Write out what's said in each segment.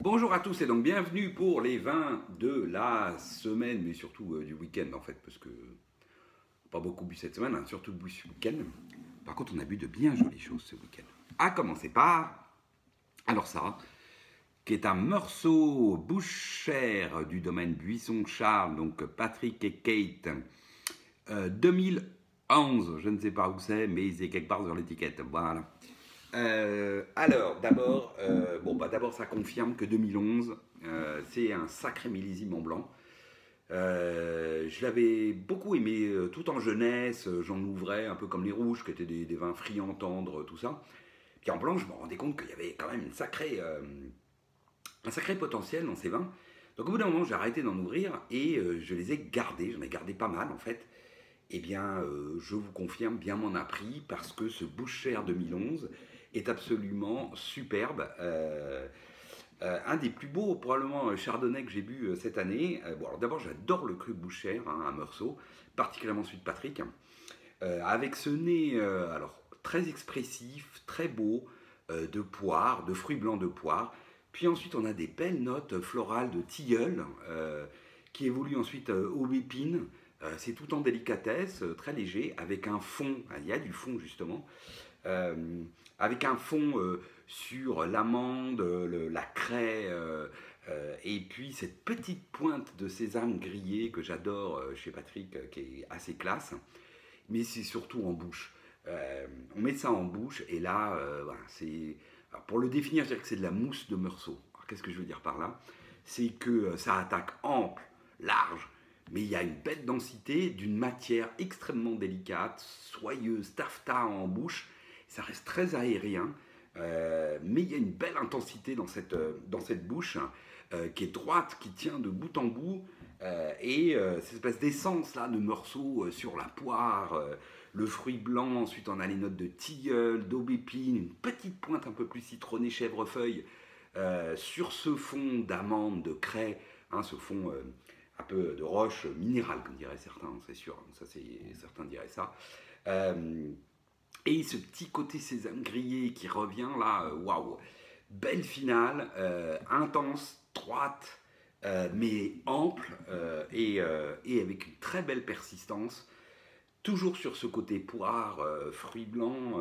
Bonjour à tous et donc bienvenue pour les vins de la semaine, mais surtout du week-end en fait, parce que pas beaucoup bu cette semaine, hein, surtout bu ce week-end. Par contre, on a bu de bien jolies choses ce week-end. À commencer par, alors ça, qui est un Meursault Bouchère du domaine Buisson-Charles, donc Patrick et Kate, 2011, je ne sais pas où c'est, mais c'est quelque part sur l'étiquette, voilà. D'abord, ça confirme que 2011, c'est un sacré millésime en blanc. Je l'avais beaucoup aimé tout en jeunesse, j'en ouvrais un peu comme les rouges, qui étaient des vins friands, tendres, tout ça. Puis en blanc, je me rendais compte qu'il y avait quand même un sacré potentiel dans ces vins. Donc au bout d'un moment, j'ai arrêté d'en ouvrir et je les ai gardés, j'en ai gardé pas mal en fait. Eh bien, je vous confirme, bien m'en a pris parce que ce Bouchère 2011 est absolument superbe. Un des plus beaux, probablement, Chardonnay que j'ai bu cette année. Bon, alors d'abord, j'adore le cru Bouchère, hein, à Meursault, particulièrement celui de Patrick. Avec ce nez, alors très expressif, très beau, de poire, de fruits blancs de poire. Puis ensuite, on a des belles notes florales de tilleul qui évoluent ensuite aubépine. C'est tout en délicatesse, très léger, avec un fond, il y a du fond justement, euh, avec un fond sur l'amande, la craie, et puis cette petite pointe de sésame grillé que j'adore chez Patrick, qui est assez classe, mais c'est surtout en bouche. On met ça en bouche et là, voilà, c'est. Alors pour le définir, je dirais que c'est de la mousse de Meursault. Alors qu'est-ce que je veux dire par là? C'est que ça attaque ample, large, mais il y a une belle densité d'une matière extrêmement délicate, soyeuse, taffeta en bouche. Ça reste très aérien, mais il y a une belle intensité dans cette bouche qui est droite, qui tient de bout en bout. Cette espèce d'essence là de Meursault sur la poire, le fruit blanc, ensuite on a les notes de tilleul, d'aubépine, une petite pointe un peu plus citronnée, chèvrefeuille, sur ce fond d'amande, de craie, hein, ce fond un peu de roche minérale, comme diraient certains, c'est sûr, ça c'est certains diraient ça. Euh, et ce petit côté sésame grillé qui revient là, waouh, belle finale, intense, droite, mais ample et avec une très belle persistance. Toujours sur ce côté poire, fruits blancs,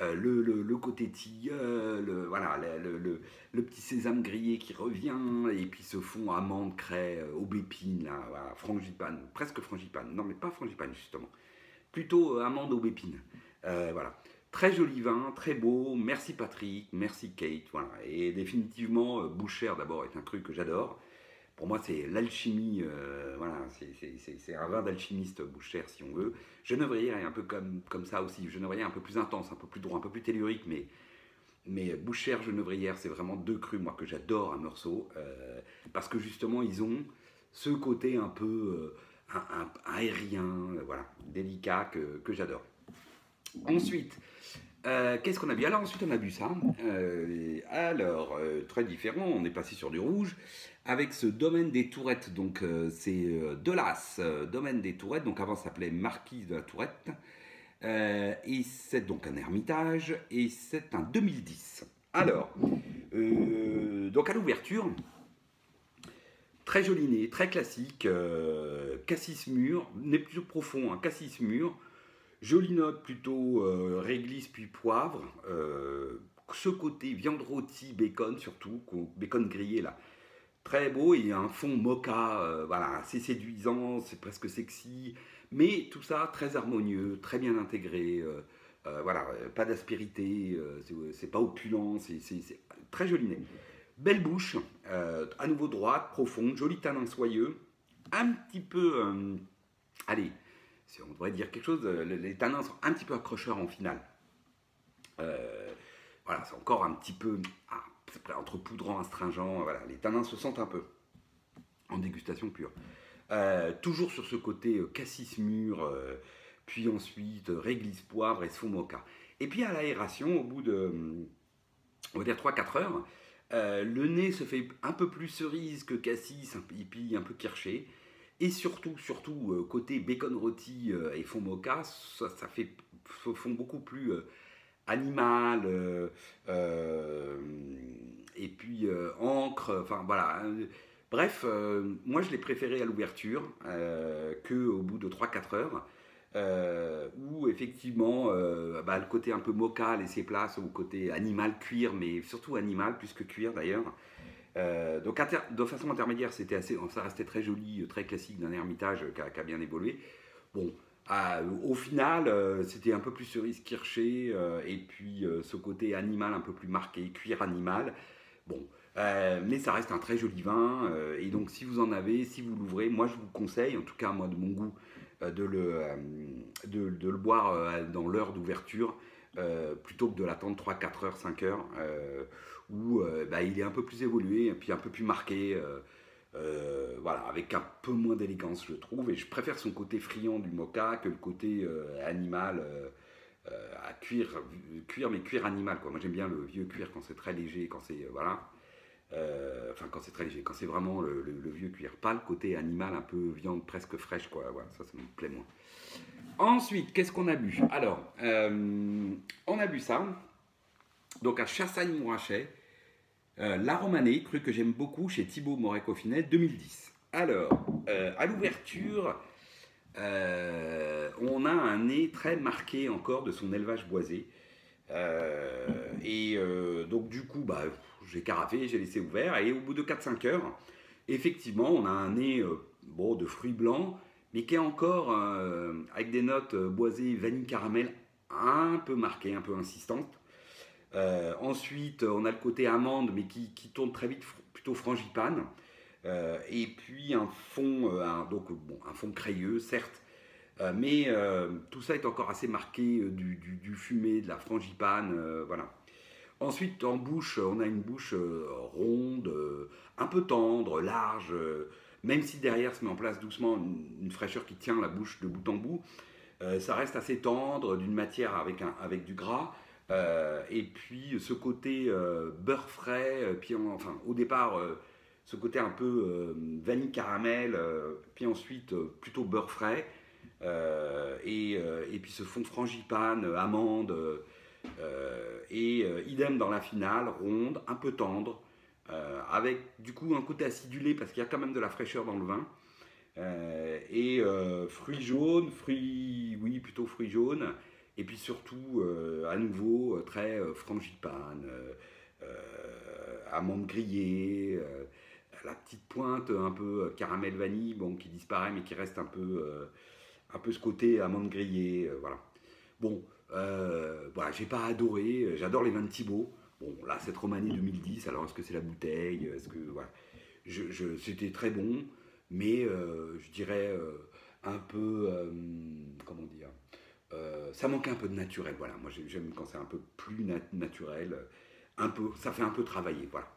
le côté tilleul, voilà, le petit sésame grillé qui revient, et puis ce fond amande, craie, aubépine, là, voilà, frangipane, presque frangipane, non mais pas frangipane justement, plutôt amande aubépine. Voilà. Très joli vin, très beau. Merci Patrick, merci Kate. Voilà. Et définitivement, Bouchère d'abord est un truc que j'adore. Pour moi, c'est l'alchimie. Voilà, c'est un vin d'alchimiste Bouchère si on veut. Genévrière est un peu comme ça aussi. Genévrière un peu plus intense, un peu plus droit, un peu plus tellurique, mais Bouchère, Genévrière, c'est vraiment deux crus moi que j'adore à Meursault parce que justement ils ont ce côté un peu aérien, voilà, délicat que j'adore. Ensuite, qu'est-ce qu'on a bu? Alors ensuite on a bu ça. Très différent, on est passé sur du rouge avec ce domaine des Tourettes. Donc c'est Delas, domaine des Tourettes. Donc avant ça s'appelait Marquise de la Tourette. Et c'est donc un ermitage et c'est un 2010. Alors, donc à l'ouverture, très joli nez, très classique, cassis mûr, nez plutôt profond, hein, cassis mûr, jolie note plutôt réglisse puis poivre. Ce côté viande rôtie, bacon surtout, bacon grillé là, très beau. Il y a un fond mocha, voilà, assez séduisant, c'est presque sexy, mais tout ça très harmonieux, très bien intégré. Voilà, pas d'aspérité, c'est pas opulent, c'est très joli nez. Belle bouche, à nouveau droite, profonde, joli tanin soyeux, un petit peu, allez, si on devrait dire quelque chose, les tanins sont un petit peu accrocheurs en finale. Euh, voilà, c'est encore un petit peu entre poudrant, astringent. Voilà, les tanins se sentent un peu en dégustation pure. Toujours sur ce côté cassis mûr, puis ensuite réglisse poivre et faux mocha. Et puis à l'aération, au bout de, on va dire 3 4 heures, le nez se fait un peu plus cerise que cassis, et puis un peu kirché. Et surtout, côté bacon rôti et fond mocha, ça fait fond beaucoup plus animal, et puis encre, enfin voilà. Bref, moi je l'ai préféré à l'ouverture qu'au bout de 3 4 heures. Où effectivement le côté un peu mocha laissait place au côté animal, cuir, mais surtout animal plus que cuir d'ailleurs. Donc de façon intermédiaire, c'était assez, ça restait très joli, très classique d'un Hermitage qui a bien évolué. Bon, au final, c'était un peu plus cerise kirché, et puis ce côté animal un peu plus marqué, cuir animal. Bon, mais ça reste un très joli vin, et donc si vous en avez, si vous l'ouvrez, moi je vous conseille, en tout cas moi de mon goût, de le boire dans l'heure d'ouverture, plutôt que de l'attendre 3 4 heures, 5 heures, où il est un peu plus évolué, et puis un peu plus marqué, voilà, avec un peu moins d'élégance je trouve, et je préfère son côté friand du mocha que le côté animal, à cuir, mais cuir animal quoi. Moi j'aime bien le vieux cuir quand c'est très léger, quand c'est voilà. Enfin, quand c'est très léger, quand c'est vraiment le vieux cuir, pas le côté animal un peu viande presque fraîche, quoi. Voilà, ça me plaît moins. Ensuite, qu'est-ce qu'on a bu? Alors, on a bu ça, donc à Chassagne-Montrachet, la Romanée, cru que j'aime beaucoup chez Thibaut Moret-Coffinet, 2010. Alors, à l'ouverture, on a un nez très marqué encore de son élevage boisé. Donc du coup, j'ai carafé, j'ai laissé ouvert, et au bout de 4 5 heures, effectivement, on a un nez de fruits blancs, mais qui est encore avec des notes boisées, vanille, caramel, un peu marquées, un peu insistantes. Ensuite, on a le côté amande, mais qui tourne très vite, plutôt frangipane. Et puis un fond, un fond crayeux, certes, mais tout ça est encore assez marqué du fumé, de la frangipane, voilà. Ensuite, en bouche, on a une bouche ronde, un peu tendre, large, même si derrière se met en place doucement une fraîcheur qui tient la bouche de bout en bout. Ça reste assez tendre, d'une matière avec du gras. Et puis ce côté beurre frais, puis enfin au départ ce côté un peu vanille caramel, puis ensuite plutôt beurre frais, et puis ce fond frangipane, amande, idem dans la finale, ronde, un peu tendre, avec du coup un côté acidulé parce qu'il y a quand même de la fraîcheur dans le vin. Fruits jaunes, oui, plutôt fruits jaunes, et puis surtout, à nouveau, très frangipane, amandes grillées, la petite pointe un peu caramel vanille, bon, qui disparaît, mais qui reste un peu ce côté amande grillée, voilà. Bon, voilà, j'ai pas adoré, j'adore les vins de Thibaut. Bon, là, cette Romanée 2010, alors est-ce que c'est la bouteille, est-ce que, voilà. C'était très bon, mais je dirais un peu, comment dire, ça manquait un peu de naturel, voilà. Moi j'aime quand c'est un peu plus naturel, ça fait un peu travailler, voilà,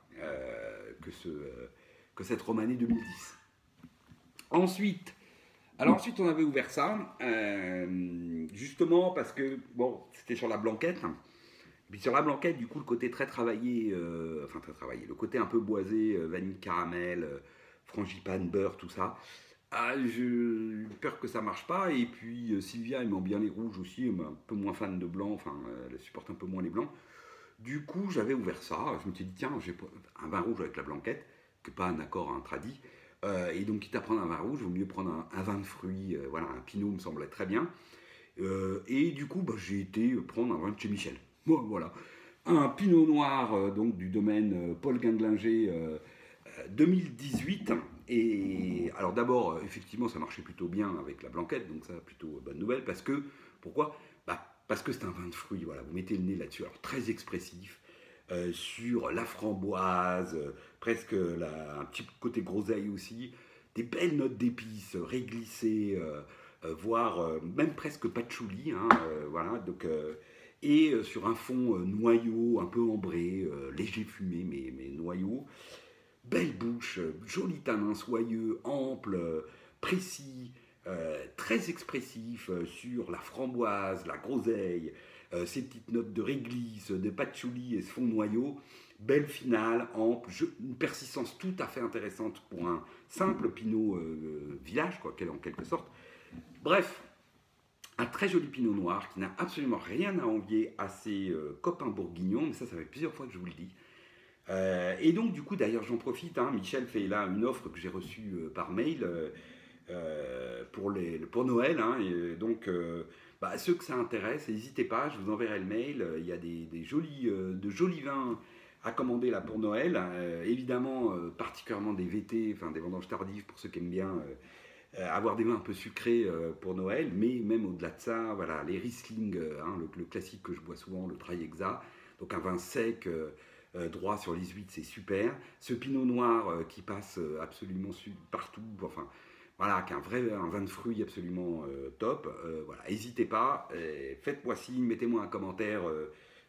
que cette Romanée 2010. Ensuite, ensuite on avait ouvert ça, justement parce que, bon, c'était sur la blanquette. Puis sur la blanquette, du coup, le côté très travaillé, très travaillé, le côté un peu boisé, vanille, caramel, frangipane, beurre, tout ça. J'ai eu peur que ça marche pas. Et puis Sylvia aimant bien les rouges aussi, elle est un peu moins fan de blanc, enfin, elle supporte un peu moins les blancs. Du coup, j'avais ouvert ça. Je me suis dit, tiens, j'ai un vin rouge avec la blanquette, que pas un accord, un tradit. Et donc, quitte à prendre un vin rouge, il vaut mieux prendre un vin de fruits. Voilà, un pinot me semblait très bien. Et du coup, j'ai été prendre un vin de chez Michel. Bon, voilà. Un pinot noir donc du domaine Paul Guinglinger, 2018. Et alors d'abord, effectivement, ça marchait plutôt bien avec la blanquette, donc ça, plutôt bonne nouvelle. Pourquoi? Parce que c'est un vin de fruits, voilà, vous mettez le nez là-dessus. Alors très expressif, sur la framboise, presque un petit côté groseille aussi, des belles notes d'épices réglissées, voire même presque patchouli, hein, voilà, donc... sur un fond noyau, un peu ambré, léger fumé, mais noyau. Belle bouche, joli tanin soyeux, ample, précis, très expressif sur la framboise, la groseille, ces petites notes de réglisse, de patchouli et ce fond noyau. Belle finale, ample, une persistance tout à fait intéressante pour un simple pinot village, quoi, en quelque sorte. Bref, Un très joli pinot noir qui n'a absolument rien à envier à ses copains bourguignons, mais ça fait plusieurs fois que je vous le dis. Et donc, du coup, d'ailleurs, j'en profite, hein, Michel fait là une offre que j'ai reçue par mail pour Noël. Hein, et donc, ceux que ça intéresse, n'hésitez pas, je vous enverrai le mail. Il y a de jolis vins à commander là pour Noël. Évidemment, particulièrement des VT, enfin des vendanges tardives pour ceux qui aiment bien avoir des vins un peu sucrés pour Noël, mais même au-delà de ça, voilà, les Riesling, hein, le classique que je bois souvent, le Traillexa, donc un vin sec, droit sur les huîtres, c'est super. Ce Pinot Noir qui passe absolument partout, enfin voilà, qui est un vin de fruits absolument top. Voilà, n'hésitez pas, faites-moi signe, mettez-moi un commentaire,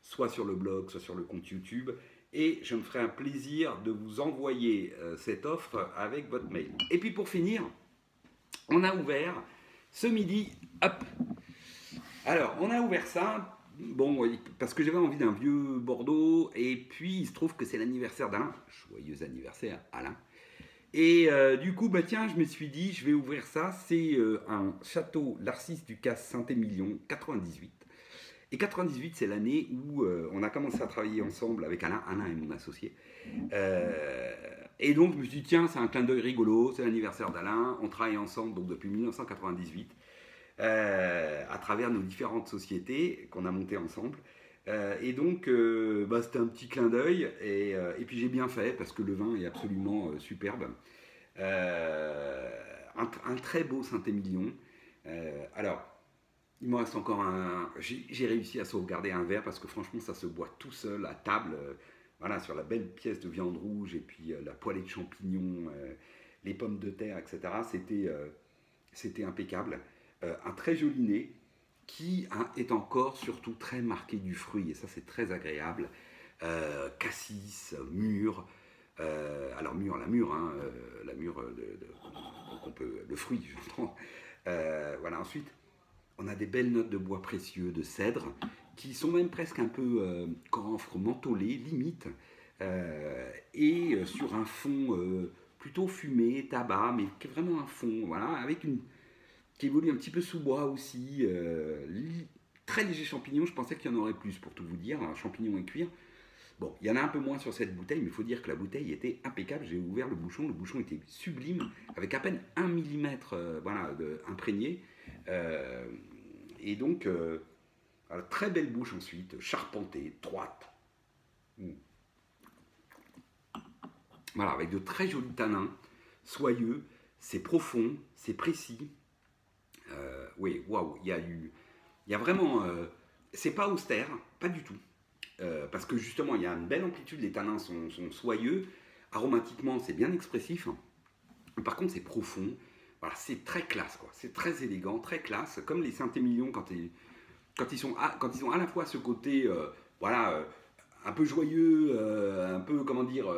soit sur le blog, soit sur le compte YouTube, et je me ferai un plaisir de vous envoyer cette offre avec votre mail. Et puis pour finir, on a ouvert ce midi, hop. Alors, on a ouvert ça, bon, parce que j'avais envie d'un vieux Bordeaux, et puis il se trouve que c'est l'anniversaire d'Alain. Joyeux anniversaire, Alain. Et du coup, tiens, je me suis dit, je vais ouvrir ça. C'est un château Larcis du Casse Saint-Émilion, 98. Et 98, c'est l'année où on a commencé à travailler ensemble avec Alain. Alain est mon associé. Et donc, je me suis dit, tiens, c'est un clin d'œil rigolo, c'est l'anniversaire d'Alain. On travaille ensemble donc, depuis 1998 à travers nos différentes sociétés qu'on a montées ensemble. Et donc, c'était un petit clin d'œil. Et puis, j'ai bien fait parce que le vin est absolument superbe. Un très beau Saint-Émilion. Alors, il me reste encore un. J'ai réussi à sauvegarder un verre parce que franchement, ça se boit tout seul à table. Voilà, sur la belle pièce de viande rouge et puis la poêlée de champignons, les pommes de terre, etc. C'était impeccable. Un très joli nez qui est encore surtout très marqué du fruit et ça, c'est très agréable. Cassis, mûre. Alors mûre, la mûre, hein, la mûre, le fruit, j'entends. Voilà, ensuite. On a des belles notes de bois précieux, de cèdre, qui sont même presque un peu camphre, mentholé, limite, et sur un fond plutôt fumé, tabac, mais qui est vraiment un fond, voilà, qui évolue un petit peu sous bois aussi, très léger champignon, je pensais qu'il y en aurait plus pour tout vous dire, champignons et cuir. Bon, il y en a un peu moins sur cette bouteille, mais il faut dire que la bouteille était impeccable. J'ai ouvert le bouchon était sublime, avec à peine 1 millimètre imprégné. Et donc, très belle bouche ensuite, charpentée, droite. Voilà, avec de très jolis tanins, soyeux, c'est profond, c'est précis. Oui, waouh, il y a vraiment. C'est pas austère, pas du tout. Parce que justement, il y a une belle amplitude, les tanins sont soyeux. Aromatiquement, c'est bien expressif. Par contre, c'est profond. Voilà, c'est très classe, quoi. C'est très élégant, très classe. Comme les Saint-Émilion quand ils ont à la fois ce côté, un peu joyeux, un peu, comment dire,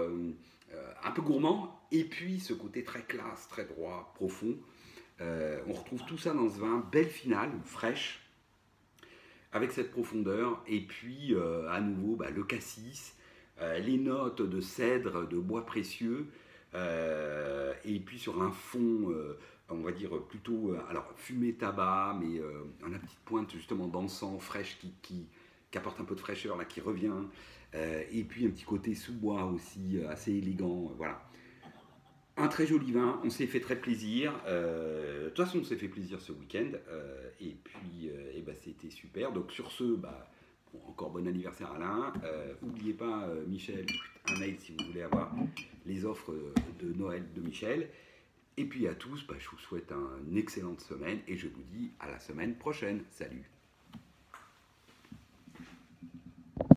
un peu gourmand, et puis ce côté très classe, très droit, profond. On retrouve tout ça dans ce vin, belle finale, fraîche, avec cette profondeur, et puis à nouveau le cassis, les notes de cèdre, de bois précieux, et puis sur un fond, on va dire plutôt, alors fumé tabac, mais la petite pointe justement d'encens fraîche qui apporte un peu de fraîcheur, là, qui revient, et puis un petit côté sous-bois aussi, assez élégant, voilà. Un très joli vin, on s'est fait très plaisir. De toute façon, on s'est fait plaisir ce week-end. Et puis, c'était super. Donc, sur ce, encore bon anniversaire Alain. N'oubliez pas, Michel, un mail si vous voulez avoir les offres de Noël de Michel. Et puis à tous, je vous souhaite une excellente semaine et je vous dis à la semaine prochaine. Salut!